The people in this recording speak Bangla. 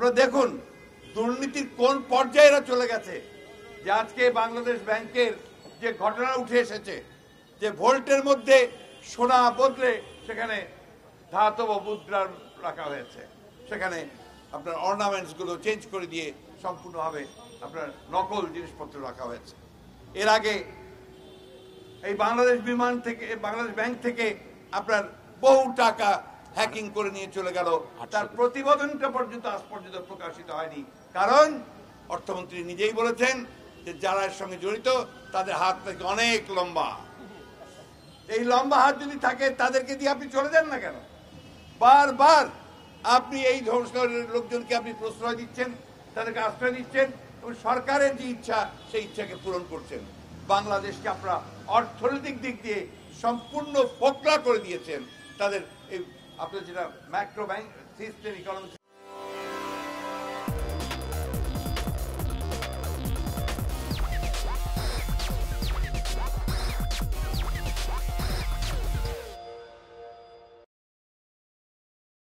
আপনারা দেখুন দুর্নীতির কোন পর্যায়ে এরা চলে গেছে, যে আজকে বাংলাদেশ ব্যাংকের যে ঘটনা উঠে এসেছে, যে ভোল্টের মধ্যে সোনা বদলে সেখানে ধাতব মুদ্রা রাখা হয়েছে, সেখানে আপনার অর্নামেন্টসগুলো চেঞ্জ করে দিয়ে সম্পূর্ণভাবে আপনার নকল জিনিসপত্র রাখা হয়েছে। এর আগে এই বাংলাদেশ ব্যাংক থেকে আপনার বহু টাকা হ্যাকিং করে নিয়ে চলে গেল, তার প্রতিবেদনটা পর্যন্ত আজ পর্যন্ত প্রকাশিত হয়নি। কারণ অর্থমন্ত্রী নিজেই বলেছেন যে যারা এর সঙ্গে জড়িত তাদের হাত থেকে অনেক লম্বা। এই লম্বা হাত যদি থাকে তাদেরকে দিয়ে আপনি চলে যান না কেন? বারবার আপনি এই ধরনের লোকজনকে আপনি প্রশ্রয় দিচ্ছেন, তাদেরকে আশ্রয় দিচ্ছেন এবং সরকারের যে ইচ্ছা সেই ইচ্ছাকে পূরণ করছেন। বাংলাদেশকে আপনারা অর্থনৈতিক দিক দিয়ে সম্পূর্ণ ফোকলা করে দিয়েছেন। তাদের এই আপনার যেটা ম্যাক্রো ব্যাংক সিস্টেম ইকোনমিক